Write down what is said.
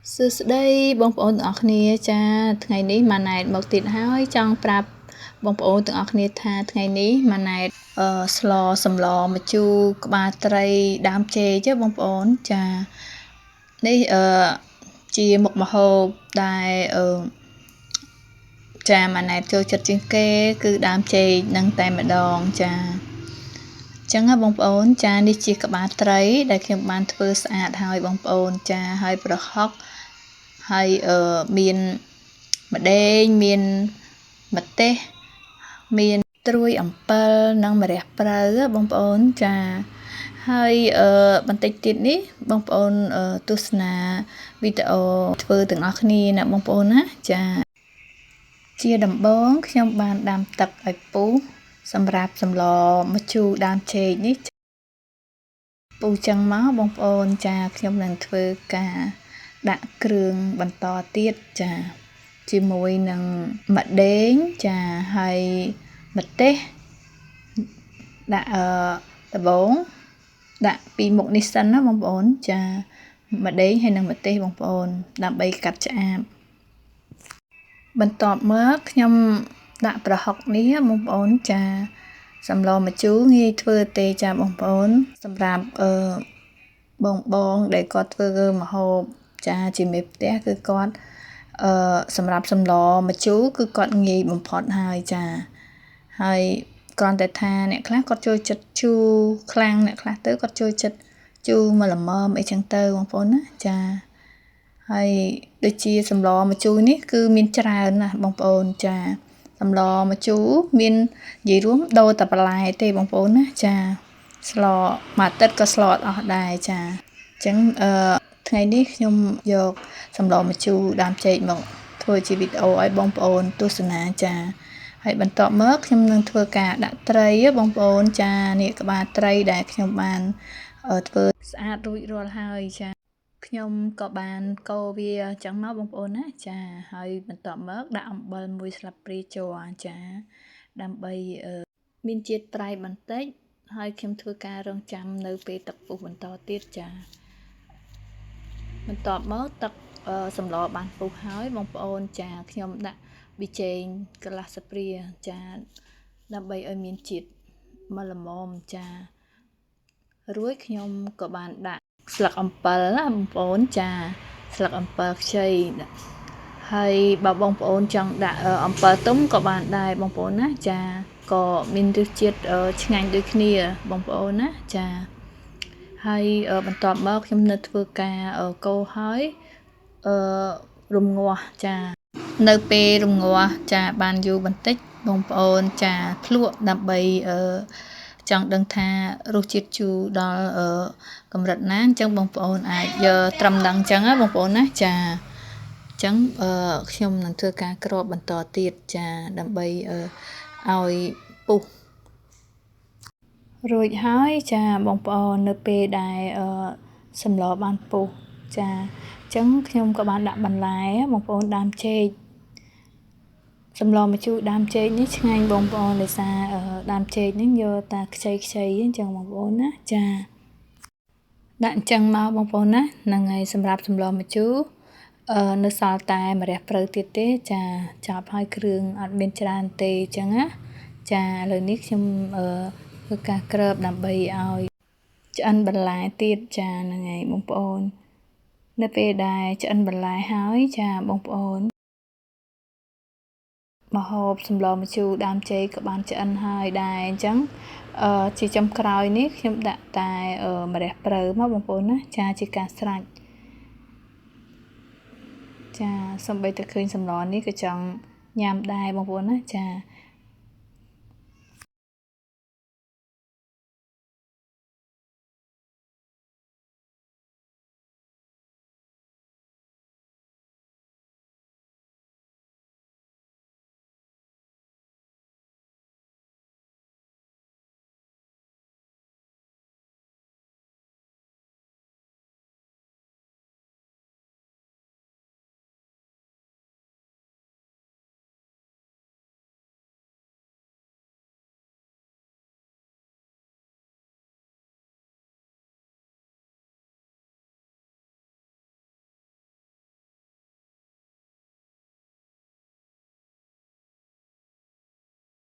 សួស្តីបងប្អូនទាំងអស់គ្នាចាថ្ងៃនេះម៉ាណែតមកទៀតហើយចង់ប្រាប់បងប្អូនទាំងអស់គ្នាថាថ្ងៃនេះម៉ាណែតស្លសម្លម្ជូរក្បាលត្រីដើមចេកទេបងប្អូនចានេះជាមុខម្ហូបដែលចាម៉ាណែតចូលចិត្តជាងគេគឺដើមចេកនឹងតែម្ដងចាចឹងណាបងប្អូនចានេះជាក្បាលត្រីដែលខ្ញុំបានធ្វើស្អាតហើយបងប្អូនចាហើយប្រហុកហើយមានម្ដេងមានម្ទេសមានត្រួយអំពិលនិងម្រះព្រៅបងប្អូនចាហើយបន្តិចទៀតនេះបងប្អូនទស្សនាវីដេអូធ្វើទាំងអស់គ្នាណាបងប្អូនណាចាជាដំបូងខ្ញុំបានដាំទឹកឲ្យពុះសម្រាប់សម្លម្ជូរដើមចេកនេះពុះចឹងមកបងប្អូនចាខ្ញុំនឹងធ្វើការដាក់គ្រឿងបន្តទៀតចាជាមួយនឹងម្ដេងចាហើយម្ទេសដាក់ដំបងដាក់ពីមុខនេះសិនណាបងប្អូនចាម្ដេងហើយនិងម្ទេសបងប្អូនដើម្បីកាត់ឆ្អាបបន្ទាប់មកខ្ញុំដាក់ប្រហុកនេះបងប្អូនចាសម្លម្ជូរងាយធ្វើទេចាបងប្អូនសម្រាប់បងដែលគាត់ធ្វើម្ហូបចាជាមេផ្ទះគឺគាត់សម្រាប់សម្លម្ជូរគឺគាត់ងាយបំផុតហើយចាហើយគ្រាន់តែថាអ្នកខ្លះគាត់ចូលចិត្តជូរខ្លាំងអ្នកខ្លះទៅគាត់ចូលចិត្តជូរមកល្មមអីចឹងទៅបងប្អូនណាចាហើយដូចជាសម្លម្ជូរនេះគឺមានច្រើនណាស់បងប្អូនចាសម្លម្ជូរមាននិយាយរួមដូរតែបន្លែទេបងប្អូនណាចាស្លមួយអាទិត្យក៏ស្លអត់អស់ដែរចាអញ្ចឹងថ្ងៃនេះខ្ញុំយកសម្លម្ជូរដើមចេកមកធ្វើជាវីដេអូឲ្យបងប្អូនទស្សនាចាហើយបន្ទាប់មកខ្ញុំនឹងធ្វើការដាក់ត្រីបងប្អូនចានេះក្បាលត្រីដែលខ្ញុំបានធ្វើស្អាតរួចរាល់ហើយចាខ្ញុំក៏បានកូរវាចឹងមកបងប្អូនណាចាហើយបន្ទាប់មកដាក់អំបិល1ស្លាបព្រាជ័រចាដើម្បីមានជាតិប្រៃបន្តិចហើយខ្ញុំធ្វើការរង់ចាំនៅពេលទឹកពុះបន្តទៀតចាបន្ទាប់មកទឹកសម្លបានពុះហើយបងប្អូនចាខ្ញុំដាក់ប៊ីចេងកន្លះស្លាបព្រាចាដើម្បីឲ្យមានជាតិមកល្មមចារួចខ្ញុំក៏បានដាក់ស្លឹកអំពិលណាបងប្អូនចាស្លឹកអំពិលខ្ចីហើយបើបងប្អូនចង់ដាក់អំពិលទុំក៏បានដែរបងប្អូនណាចាក៏មានរសជាតិឆ្ងាញ់ដូចគ្នាបងប្អូនណាចាហើយបន្ទាប់មកខ្ញុំនៅធ្វើការកូរហើយរំងាស់ចានៅពេលរំងាស់ចាបានយូរបន្តិចបងប្អូនចាភ្លក់ដើម្បីចង់ដឹងថារសជាតិជូរដល់កម្រិតណាអញ្ចឹងបងប្អូនអាចយកត្រឹមដឹងអញ្ចឹងណាបងប្អូនណាចាអញ្ចឹងខ្ញុំនឹងធ្វើការគ្របបន្តទៀតចាដើម្បីឲ្យពុះរួចហើយចាបងប្អូននៅពេលដែលសម្លបានពុះចាអញ្ចឹងខ្ញុំក៏បានដាក់បន្លែបងប្អូនដើមចេកសម្លម្ជូរដើមចេកនេះឆ្ងាញ់បងប្អូនដោយសារដើមចេកនេះយកតាខ្ចីអញ្ចឹងបងប្អូនណាចាដាក់អញ្ចឹងមកបងប្អូនណាហ្នឹងហើយសម្រាប់សម្លម្ជូរនៅសល់តែម្រះព្រៅទៀតទេចាចប់ហើយគ្រឿងអត់មានច្រើនទេអញ្ចឹងណាចាឥឡូវនេះខ្ញុំធ្វើការគ្របដើម្បីឲ្យឆ្អិនបន្លែទៀតចាហ្នឹងហើយបងប្អូននៅពេលដែលឆ្អិនបន្លែហើយចាបងប្អូនម្ហូបសម្លម្ជូរដើមចេកក៏បានឆ្អិនហើយដែរអញ្ចឹងជាចុងក្រោយនេះខ្ញុំដាក់តែម្រះព្រៅមកបងប្អូនណាចាជាការស្រេចចាសំបីតែឃើញសម្លនេះក៏ចង់ញ៉ាំដែរបងប្អូនណាចា